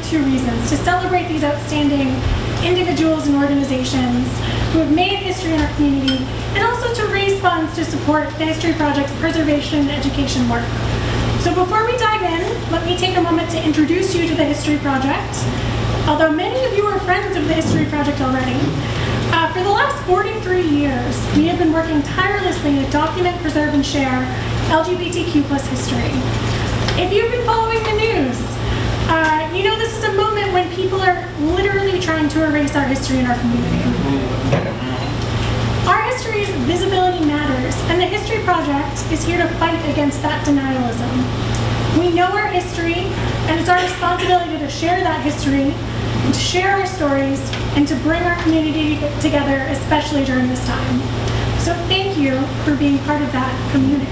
two reasons: to celebrate these outstanding individuals and organizations who have made history in our community, and also to raise funds to support the History Project's preservation and education work. So before we dive in, let me take a moment to introduce you to the History Project. Although many of you are friends of the History Project already, for the last 43 years, we have been working tirelessly to document, preserve, and share LGBTQ+ history. If you've been following the news, you know this is a moment when people are literally trying to erase our history in our community. Our history's visibility matters, and the History Project is here to fight against that denialism. We know our history, and it's our responsibility to share that history, and to share our stories, and to bring our community together, especially during this time. So thank you for being part of that community.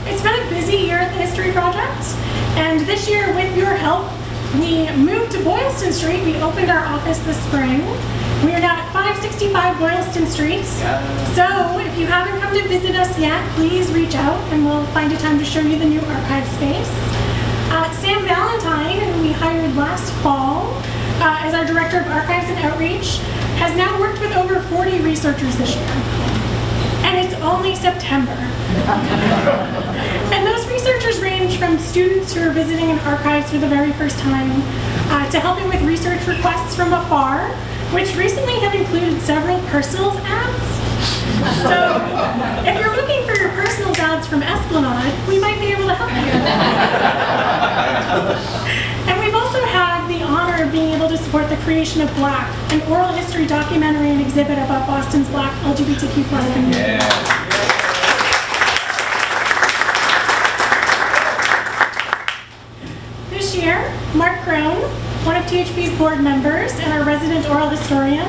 It's been a busy year at the History Project, and this year, with your help, we moved to Boylston Street. We opened our office this spring. We are now at 565 Boylston Street. So if you haven't come to visit us yet, please reach out and we'll find a time to show you the new archive space. Sam Valentine, who we hired last fall as our Director of Archives and Outreach, has now worked with over 40 researchers this year. And it's only September. And those researchers range from students who are visiting an archives for the very first time to helping with research requests from afar, which recently have included several personals ads. So if you're looking for your personals ads from Esplanade, we might be able to help you. And we've also had the honor of being able to support the creation of Black, an oral history documentary and exhibit about Boston's Black LGBTQ+ community. Yeah. This year, Mark Crone, one of THP's board members and our resident oral historian,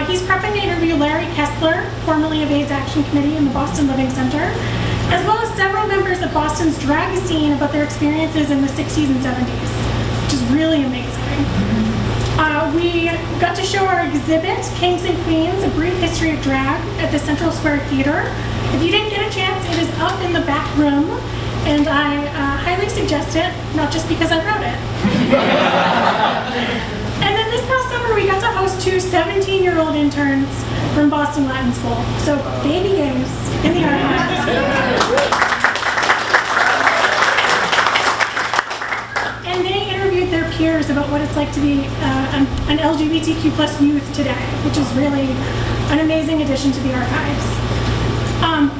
he's prepping to interview Larry Kessler, formerly of AIDS Action Committee in the Boston Living Center, as well as several members of Boston's drag scene about their experiences in the 60s and 70s, which is really amazing. We got to show our exhibit, Kings and Queens, A Brief History of Drag, at the Central Square Theater. If you didn't get a chance, it is up in the back room, and I highly suggest it, not just because I wrote it. And then this past summer, we got to host two 17-year-old interns from Boston Latin School. So baby gays in the archives. And they interviewed their peers about what it's like to be an LGBTQ+ youth today, which is really an amazing addition to the archives.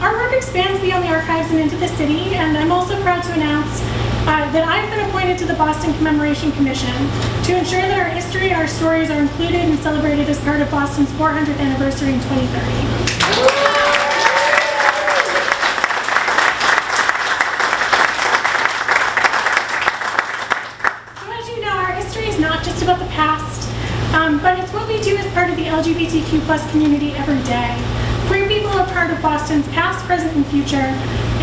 Our work expands beyond the archives and into the city, and I'm also proud to announce that I've been appointed to the Boston Commemoration Commission to ensure that our history, our stories are included and celebrated as part of Boston's 400th anniversary in 2030. About the past, but it's what we do as part of the LGBTQ+ community every day. Queer people are part of Boston's past, present, and future,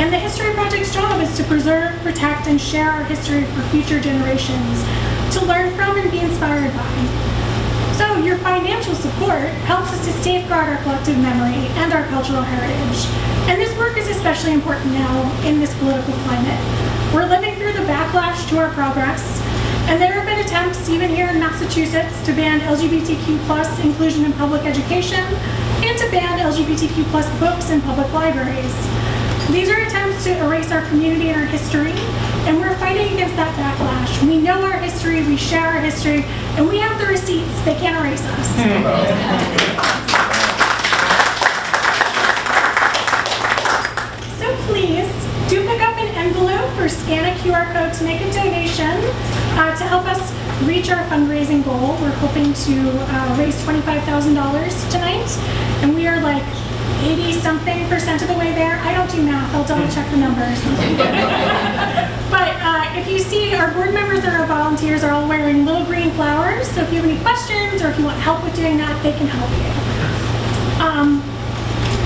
and the History Project's job is to preserve, protect, and share our history for future generations to learn from and be inspired by. So your financial support helps us to safeguard our collective memory and our cultural heritage. And this work is especially important now in this political climate. We're living through the backlash to our progress, and there have been attempts, even here in Massachusetts, to ban LGBTQ+ inclusion in public education and to ban LGBTQ+ books in public libraries. These are attempts to erase our community and our history, and we're fighting against that backlash. We know our history, we share our history, and we have the receipts. They can't erase us. So please, do pick up an envelope or scan a QR code to make a donation to help us reach our fundraising goal. We're hoping to raise $25,000 tonight, and we are like 80-something% of the way there. I don't do math, I'll double check the numbers. But if you see, our board members and our volunteers are all wearing little green flowers, so if you have any questions or if you want help with doing that, they can help you.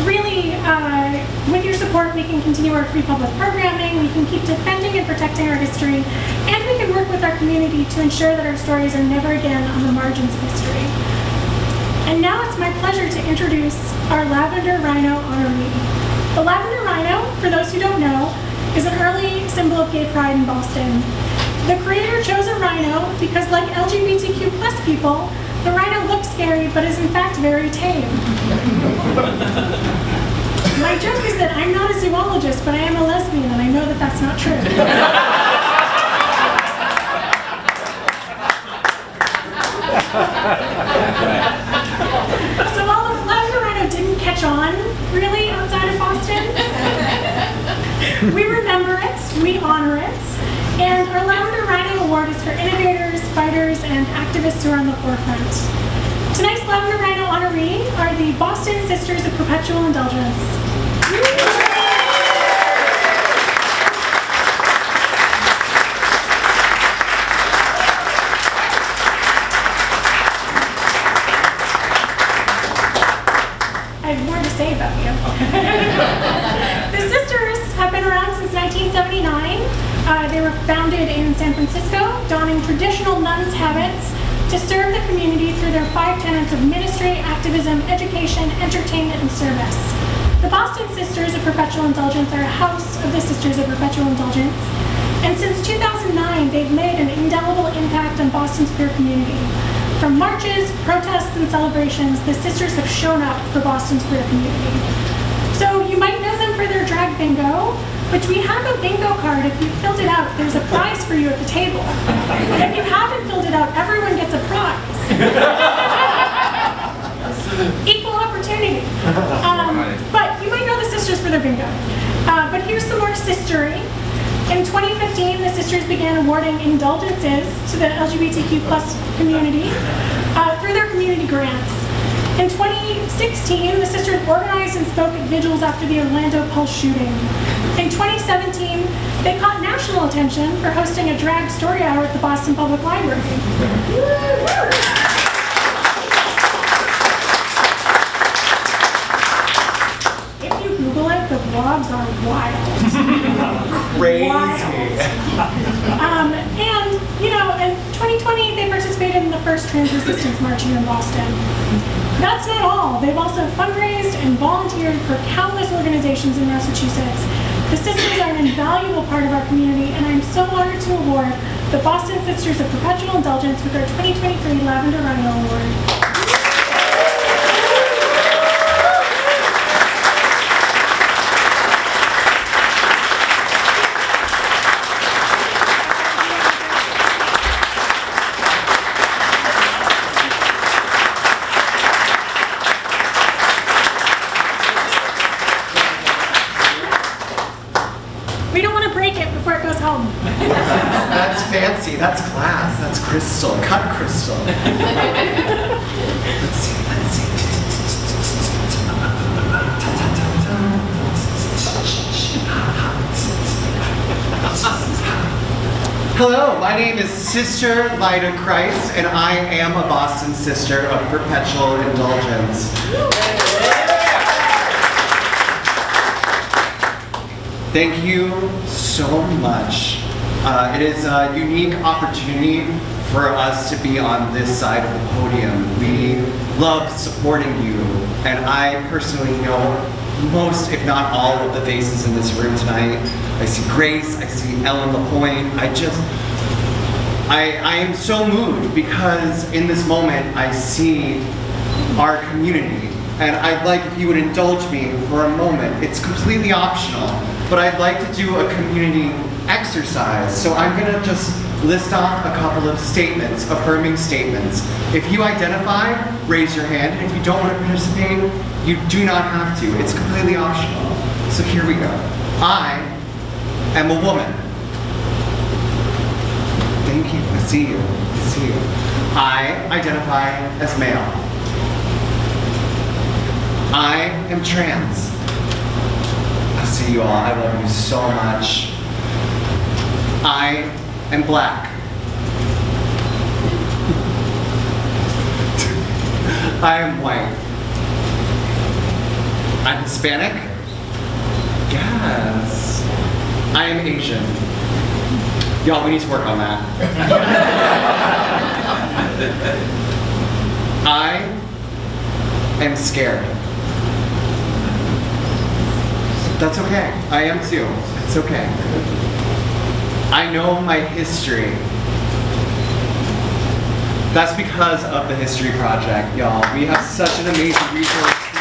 Really, with your support, we can continue our free public programming, we can keep defending and protecting our history, and we can work with our community to ensure that our stories are never again on the margins of history. And now it's my pleasure to introduce our Lavender Rhino honoree. The Lavender Rhino, for those who don't know, is an early symbol of gay pride in Boston. The creator chose a rhino because, like LGBTQ plus people, the rhino looks scary but is in fact very tame. My joke is that I'm not a zoologist, but I am a lesbian, and I know that that's not true. So while the Lavender Rhino didn't catch on, really, outside of Boston, we remember it, we honor it, and our Lavender Rhino Award is for innovators, fighters, and activists who are on the forefront. Tonight's Lavender Rhino honoree are the Boston Sisters of Perpetual Indulgence. I have more to say about you. The sisters have been around since 1979. They were founded in San Francisco, donning traditional nuns' habits to serve the community through their 5 tenets of ministry, activism, education, entertainment, and service. The Boston Sisters of Perpetual Indulgence are a house of the Sisters of Perpetual Indulgence, and since 2009, they've made an indelible impact on Boston's queer community. From marches, protests, and celebrations, the sisters have shown up for Boston's queer community. So you might know them for their drag bingo, which we have a bingo card. If you filled it out, there's a prize for you at the table. If you haven't filled it out, everyone gets a prize. Equal opportunity. But you might know the sisters for their bingo. But here's some more sistery. In 2015, the sisters began awarding indulgences to the LGBTQ plus community through their community grants. In 2016, the sisters organized and spoke at vigils after the Orlando Pulse shooting. In 2017, they caught national attention for hosting a drag story hour at the Boston Public Library. If you Google it, the blogs are wild. Crazy. Wild. And, you know, in 2020, they participated in the first trans resistance march here in Boston. That's not all. They've also fundraised and volunteered for countless organizations in Massachusetts. The sisters are an invaluable part of our community, and I'm so honored to award the Boston Sisters of Perpetual Indulgence with our 2023 Lavender Rhino Award. We don't want to break it before it goes home. That's fancy. That's glass. That's crystal. Cut crystal. Let's see. Let's see. Hello, my name is Sister Lyda Christ, and I am a Boston Sister of Perpetual Indulgence. Thank you so much. It is a unique opportunity for us to be on this side of the podium. We love supporting you, and I personally know most, if not all, of the faces in this room tonight. I see Grace, I see Ellen LaPointe. I am so moved because in this moment I see our community, and I'd like if you would indulge me for a moment. It's completely optional, but I'd like to do a community exercise. So I'm gonna just list off a couple of statements, affirming statements. If you identify, raise your hand. And if you don't want to participate, you do not have to. It's completely optional. So here we go. I am a woman. Thank you, I see you, I see you. I identify as male. I am trans. I see you all, I love you so much. I am black. I am white. I'm Hispanic. Yes. I am Asian. Y'all, we need to work on that. I am scared. That's okay. I am too. It's okay. I know my history. That's because of the History Project, y'all. We have such an amazing resource here.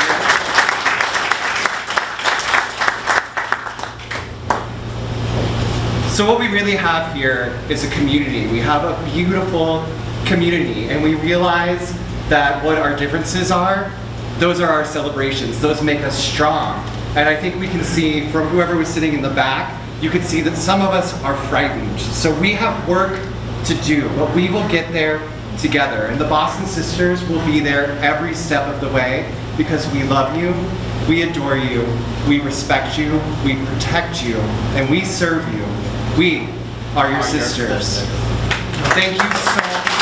So what we really have here is a community. We have a beautiful community, and we realize that what our differences are, those are our celebrations. Those make us strong. And I think we can see from whoever was sitting in the back, you can see that some of us are frightened. So we have work to do, but we will get there together. And the Boston Sisters will be there every step of the way because we love you, we adore you, we respect you, we protect you, and we serve you. We are your sisters. Thank you so much.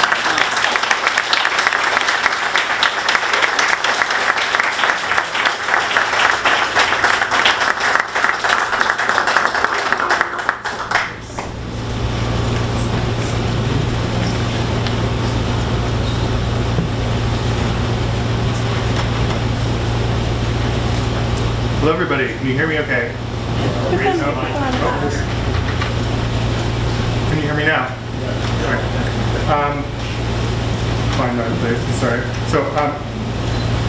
Hello everybody, can you hear me okay? Can you hear me now? Find my place, sorry. So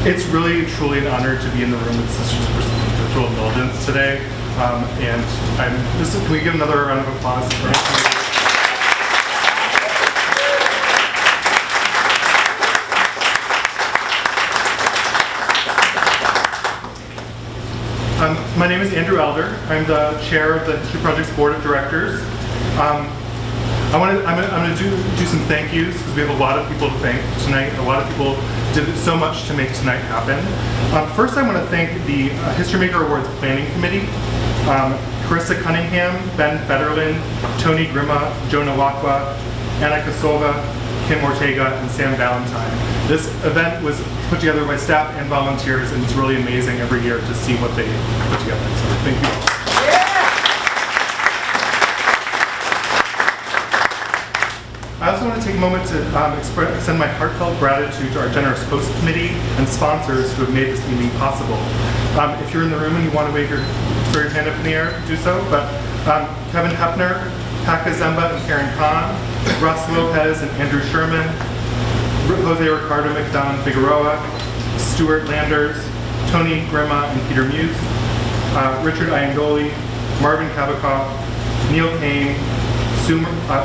it's really truly an honor to be in the room with Sisters for Perpetual Indulgence today. And can we give another round of applause for my name is Andrew Elder. I'm the chair of the History Project's Board of Directors. I'm going to do some thank yous because we have a lot of people to thank tonight. A lot of people did so much to make tonight happen. First, I want to thank the HistoryMaker Awards Planning Committee, Carissa Cunningham, Ben Federlin, Tony Grima, Jonah Wakwa, Anna Kosova, Kim Ortega, and Sam Valentine. This event was put together by staff and volunteers, and it's really amazing every year to see what they put together. So thank you all. I also want to take a moment to extend my heartfelt gratitude to our generous host committee and sponsors who have made this evening possible. If you're in the room and you want to throw your hand up in the air, do so. But Kevin Hepner, Paka Zemba and Karen Kahn, Russ Lopez and Andrew Sherman, Jose Ricardo McDonald Figueroa, Stuart Landers, Tony Grima and Peter Muse, Richard Iangoli, Marvin Kabikoff, Neil Kane,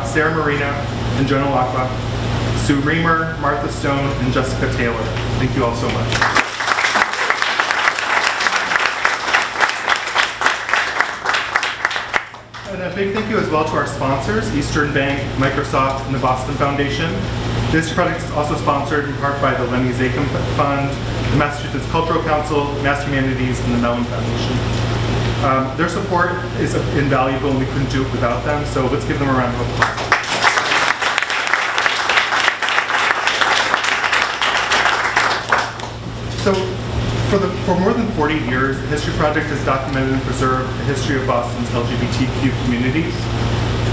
Sarah Marina, and Jonah Lakwa, Sue Reamer, Martha Stone, and Jessica Taylor. Thank you all so much. And a big thank you as well to our sponsors, Eastern Bank, Microsoft, and the Boston Foundation. This project is also sponsored in part by the Lemmy Zakim Fund, the Massachusetts Cultural Council, Mass Humanities, and the Mellon Foundation. Their support is invaluable and we couldn't do it without them, so let's give them a round of applause. So, for more than 40 years, the History Project has documented and preserved the history of Boston's LGBTQ communities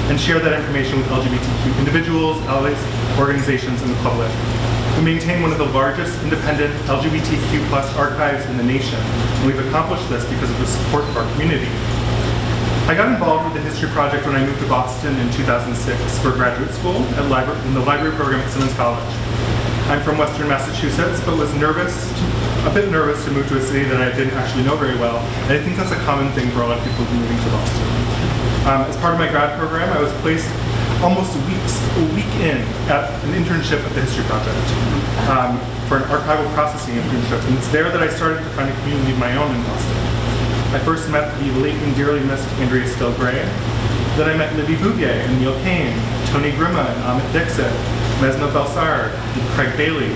and shared that information with LGBTQ individuals, allies, organizations, and the public. We maintain one of the largest independent LGBTQ+ archives in the nation, and we've accomplished this because of the support of our community. I got involved with the History Project when I moved to Boston in 2006 for graduate school in the library program at Simmons College. I'm from Western Massachusetts, but was a bit nervous to move to a city that I didn't actually know very well, and I think that's a common thing for a lot of people moving to Boston. As part of my grad program, I was placed almost a week in at an internship at the History Project for an archival processing internship, and it's there that I started to find a community of my own in Boston. I first met the late and dearly missed Andrea Still Gray. Then I met Libby Bouvier and Neil Kane, Tony Grima and Amit Dixit, Mesna Belsard, and Craig Bailey,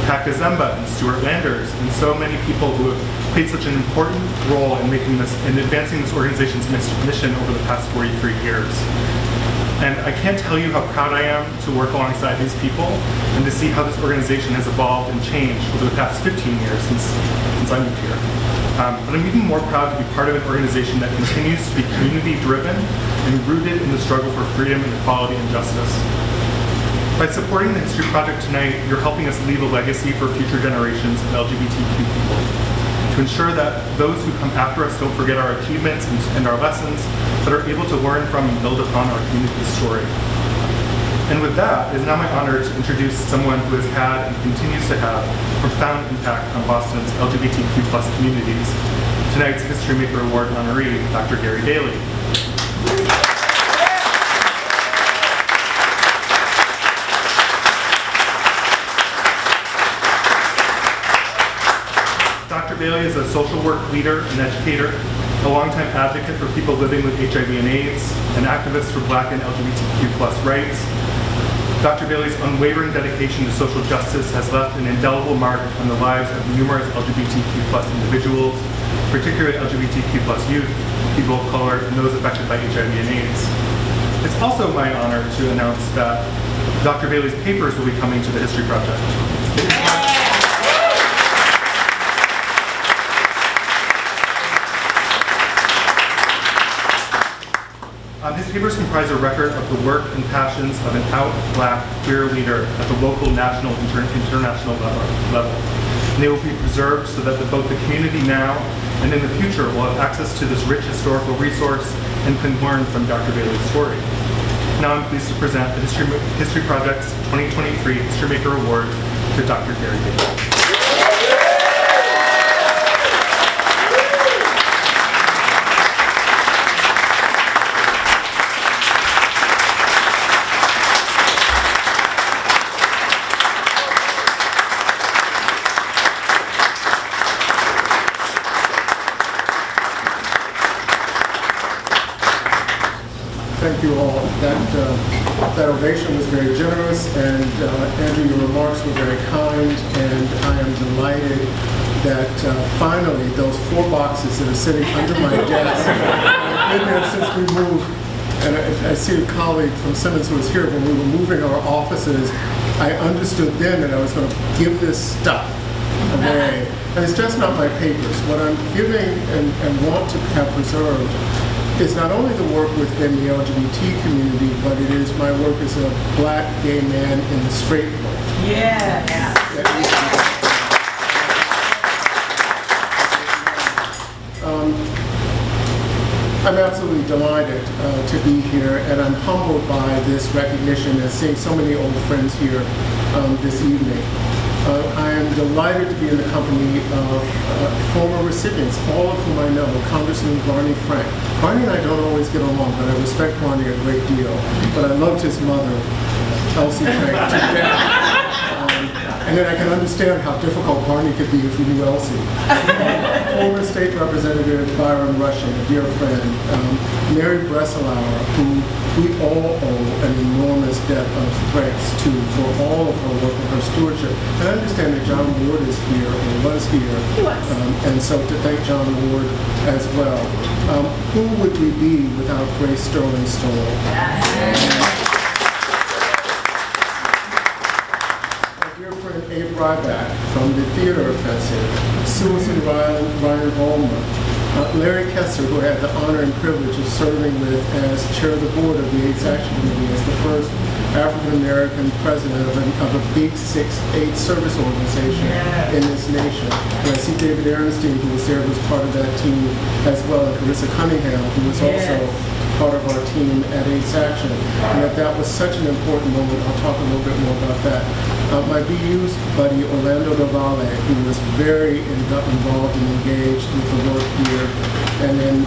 Paka Zemba and Stuart Landers, and so many people who have played such an important role in advancing this organization's mission over the past 43 years. And I can't tell you how proud I am to work alongside these people and to see how this organization has evolved and changed over the past 15 years since I moved here. But I'm even more proud to be part of an organization that continues to be community-driven and rooted in the struggle for freedom and equality and justice. By supporting the History Project tonight, you're helping us leave a legacy for future generations of LGBTQ people. to ensure that those who come after us don't forget our achievements and our lessons, but are able to learn from and build upon our community's story. And with that, it is now my honor to introduce someone who has had and continues to have profound impact on Boston's LGBTQ+ communities, tonight's HistoryMaker Award honoree, Dr. Gary Daly. Dr. Daly is a social work leader and educator, a longtime advocate for people living with HIV and AIDS, an activist for Black and LGBTQ+ rights. Dr. Daly's unwavering dedication to social justice has left an indelible mark on the lives of numerous LGBTQ+ individuals, particularly LGBTQ+ youth, people of color, and those affected by HIV and AIDS. It's also my honor to announce that Dr. Daly's papers will be coming to the History Project. His papers comprise a record of the work and passions of an out Black queer leader at the local, national, and international level. And they will be preserved so that both the community now and in the future will have access to this rich historical resource and can learn from Dr. Daly's story. Now I'm pleased to present the History Project's 2023 HistoryMaker Award to Dr. Gary Daly. Thank you all. That ovation was very generous, and Andrew, your remarks were very kind, and I am delighted that finally those 4 boxes that are sitting under my desk have been there since we moved. And I see a colleague from Simmons who was here when we were moving our offices. I understood then that I was going to give this stuff away. And it's just not my papers. What I'm giving and want to have preserved is not only the work within the LGBT community, but it is my work as a Black gay man in the straight world. Yeah. I'm absolutely delighted to be here, and I'm humbled by this recognition and seeing so many old friends here this evening. I am delighted to be in the company of former recipients, all of whom I know. Congressman Barney Frank. Barney and I don't always get along, but I respect Barney a great deal. But I loved his mother, Elsie Frank, to death. And then I can understand how difficult Barney could be if you knew Elsie. Former State Representative Byron Rushing, a dear friend. Mary Bresselauer, who we all owe an enormous debt of thanks to for all of her work and her stewardship. And I understand that John Ward is here, or was here. He was. And so to thank John Ward as well. Who would we be without Grace Sterling Stoll? Abe Ryback from the Theater Offensive, Susan Ryan Vollmer, Larry Kessler, who had the honor and privilege of serving with as chair of the board of the AIDS Action Committee as the first African-American president of a big 6/8 service organization in this nation. And I see David Aaronstein, who was there, who was part of that team as well, and Carissa Cunningham, who was also part of our team at AIDS Action. And that was such an important moment. I'll talk a little bit more about that. My BU's buddy, Orlando Del Valle, who was very involved and engaged with the work here. And then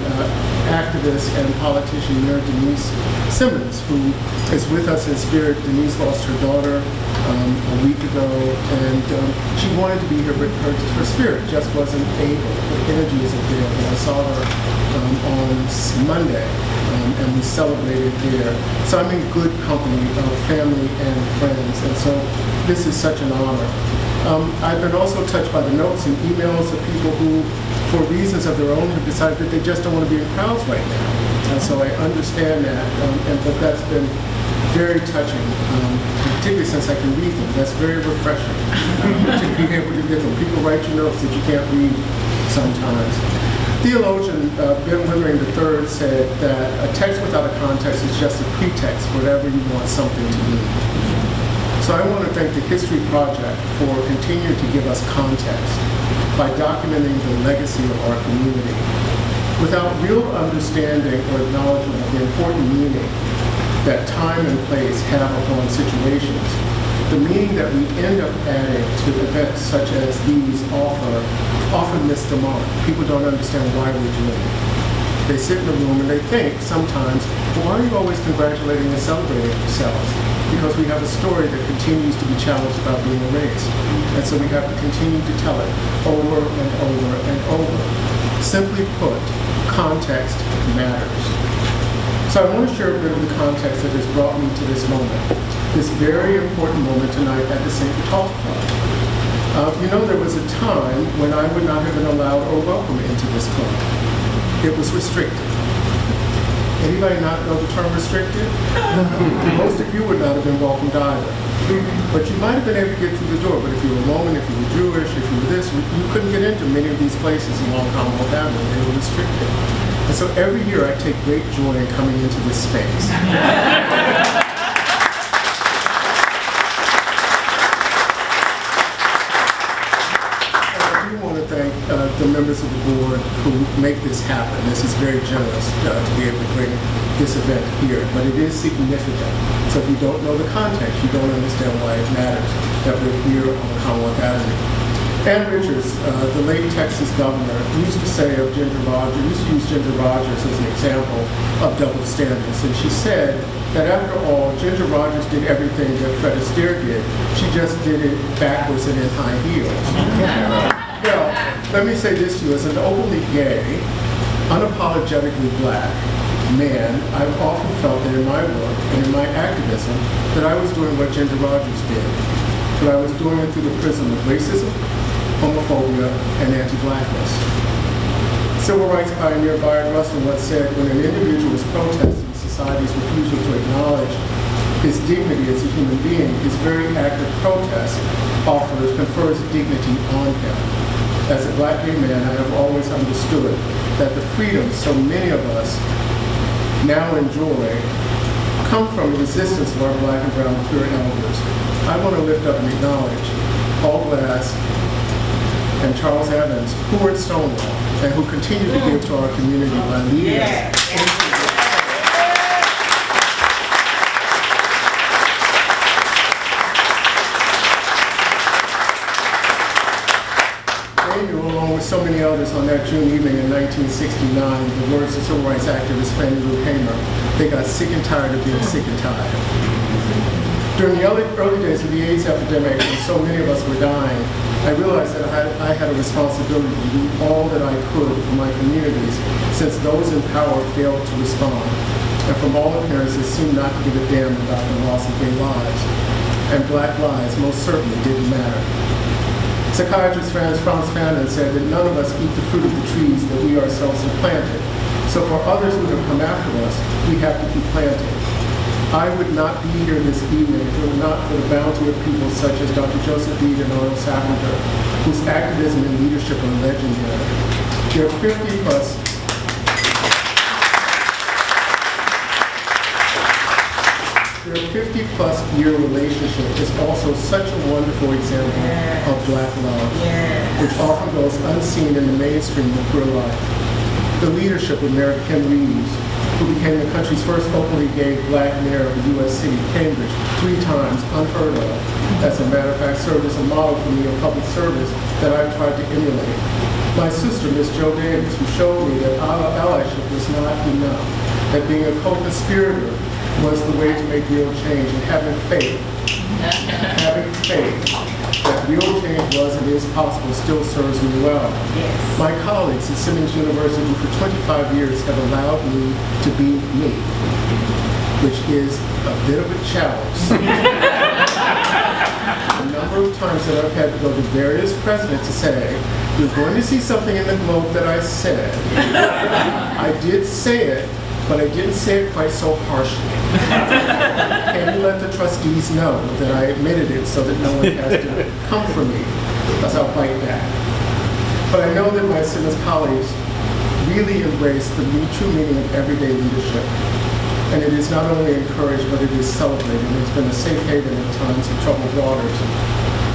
activist and politician Mayor Denise Simmons, who is with us in spirit. Denise lost her daughter a week ago, and she wanted to be here, but her spirit just wasn't able. Her energy isn't there. And I saw her on Monday, and we celebrated there. So I'm in good company of family and friends, and so this is such an honor. I've been also touched by the notes and emails of people who, for reasons of their own, have decided that they just don't want to be in crowds right now. And so I understand that, but that's been very touching, particularly since I can read them. That's very refreshing to be able to get them. People write you notes that you can't read sometimes. Theologian Ben Withering III said that a text without a context is just a pretext for whatever you want something to mean. So I want to thank the History Project for continuing to give us context. by documenting the legacy of our community. Without real understanding or acknowledgement of the important meaning that time and place have upon situations, the meaning that we end up adding to events such as these often miss the mark. People don't understand why we're doing it. They sit in the room and they think sometimes, well, why are you always congratulating and celebrating yourselves? Because we have a story that continues to be challenged about being erased. And so we have to continue to tell it over and over and over. Simply put, context matters. So I want to share a bit of the context that has brought me to this moment, this very important moment tonight at the St. Paul's Club. There was a time when I would not have been allowed or welcome into this club. It was restricted. Anybody not know the term restricted? Most of you would not have been welcomed either. But you might have been able to get through the door, but if you were a woman, if you were Jewish, if you were this, you couldn't get into many of these places along Commonwealth Avenue. They were restricted. And so every year I take great joy in coming into this space. Thank the members of the board who make this happen. This is very generous to be able to bring this event here, but it is significant. So if you don't know the context, you don't understand why it matters that we're here on Commonwealth Avenue. Ann Richards, the late Texas governor, used to say of Ginger Rogers, used to use Ginger Rogers as an example of double standards, and she said that after all, Ginger Rogers did everything that Fred Astaire did. She just did it backwards and in high heels. Well, let me say this to you, as an openly gay, unapologetically black man, I've often felt that in my work and in my activism that I was doing what Ginger Rogers did, but I was doing it through the prism of racism, homophobia, and anti-blackness. Civil rights pioneer Byron Russell once said, when an individual is protesting society's refusal to acknowledge his dignity as a human being, his very act of protest confers dignity on him. As a black gay man, I have always understood that the freedoms so many of us now enjoy come from the resistance of our black and brown queer elders. I want to lift up and acknowledge Paul Glass and Charles Evans, who were at Stonewall and who continue to give to our community by leading us. Along with so many others on that June evening in 1969, the words of civil rights activist Fannie Lou Hamer, they got sick and tired of being sick and tired. During the early days of the AIDS epidemic, when so many of us were dying, I realized that I had a responsibility to do all that I could for my communities, since those in power failed to respond. And from all appearances, seemed not to give a damn about the loss of gay lives. And black lives most certainly didn't matter. Psychiatrist Franz Fanon said that none of us eat the fruit of the trees that we ourselves have planted. So for others who have come after us, we have to keep planting. I would not be here this evening if it were not for the bounty of people such as Dr. Joseph Bede and Arnold Sapinger, whose activism and leadership are legendary. Their 50-plus Their 50-plus year relationship is also such a wonderful example of black love, which often goes unseen in the mainstream of queer life. The leadership of Mayor Kim Reeves, who became the country's first openly gay black mayor of the U.S. city, Cambridge, 3 times, unheard of. As a matter of fact, served as a model for me of public service that I've tried to emulate. My sister, Miss Jo Davis, who showed me that allyship was not enough, that being a co-conspirator was the way to make real change, and having faith that real change was and is possible still serves me well. Yes. My colleagues at Simmons University for 25 years have allowed me to be me, which is a bit of a challenge. The number of times that I've had to go to various presidents to say, you're going to see something in the Globe that I said. I did say it, but I didn't say it quite so harshly. Can you let the trustees know that I admitted it so that no one has to come for me, because I'll bite back. But I know that my Simmons colleagues really embrace the true meaning of everyday leadership. And it is not only encouraged, but it is celebrated. It's been a safe haven in times of troubled waters.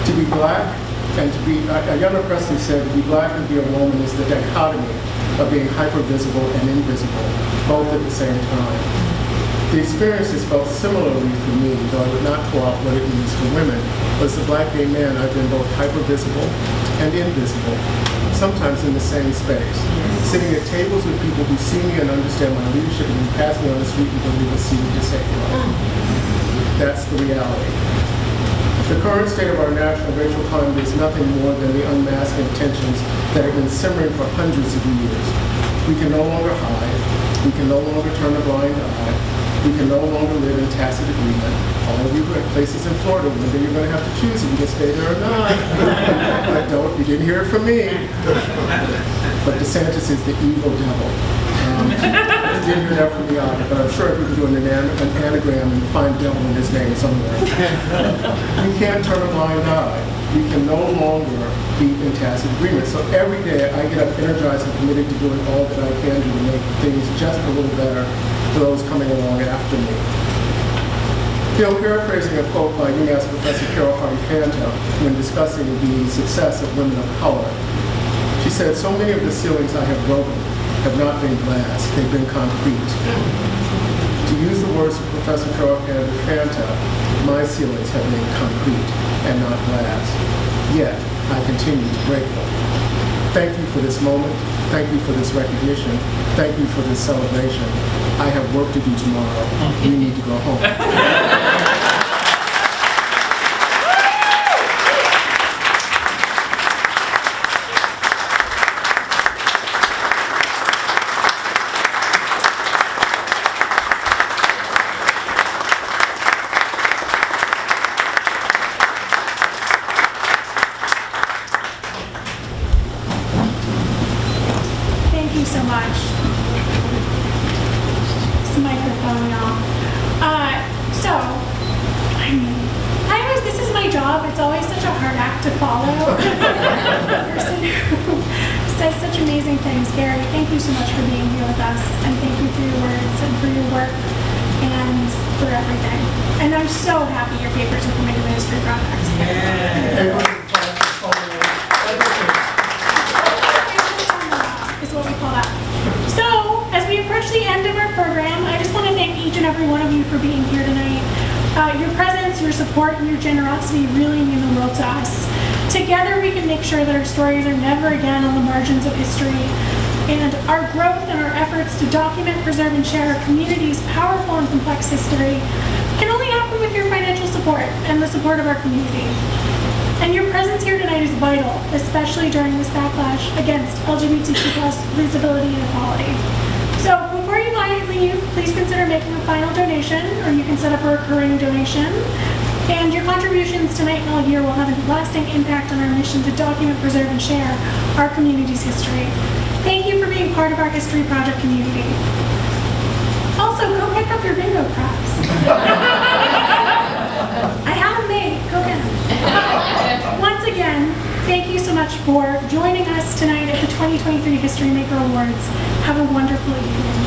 To be black And to be, Ayanna Pressley said, to be black and be a woman is the dichotomy of being hyper-visible and invisible, both at the same time. The experiences felt similarly for me, though I would not call out what it means for women. But as a black gay man, I've been both hyper-visible and invisible, sometimes in the same space, sitting at tables with people who see me and understand my leadership and who pass me on the street and don't even see me to say hello. That's the reality. The current state of our national racial climate is nothing more than the unmasking tensions that have been simmering for hundreds of years. We can no longer hide. We can no longer turn a blind eye. We can no longer live in tacit agreement. All of you who have places in Florida, one day you're going to have to choose if you can stay there or not. But don't, you didn't hear it from me. But DeSantis is the evil devil. You didn't hear that from the author, but I'm sure we can do an anagram and find devil in his name somewhere. We can't turn a blind eye. We can no longer be in tacit agreement. So every day I get up energized and committed to doing all that I can do to make things just a little better for those coming along after me. You know, paraphrasing a quote by UMass Professor Carol Hardy-Fanta when discussing the success of women of color, she said, "So many of the ceilings I have broken have not been glass, they've been concrete." To use the words of Professor Carol Hardy-Fanta, my ceilings have been concrete and not glass. Yet, I continue to break them. Thank you for this moment. Thank you for this recognition. Thank you for this celebration. I have work to do tomorrow. We need to go home. Thank you so much. This microphone, y'all. This is my job. It's always such a hard act to follow. The person who says such amazing things. Gary, thank you so much for being here with us, and thank you for your words and for your work and for everything. And I'm so happy your papers are coming to the History Project. Is what we call that. So, as we approach the end of our program, I just want to thank each and every one of you for being here tonight. Your presence, your support, and your generosity really mean the world to us. Together, we can make sure that our stories are never again on the margins of history. And our growth and our efforts to document, preserve, and share our community's powerful and complex history can only happen with your financial support and the support of our community. And your presence here tonight is vital, especially during this backlash against LGBTQ+ visibility and equality. So before you leave, please consider making a final donation, or you can set up a recurring donation. And your contributions tonight and all year will have a lasting impact on our mission to document, preserve, and share our community's history. Thank you for being part of our History Project community. Also, go pick up your bingo prize. I have them made. Go get them. Once again, thank you so much for joining us tonight at the 2023 HistoryMaker Awards. Have a wonderful evening.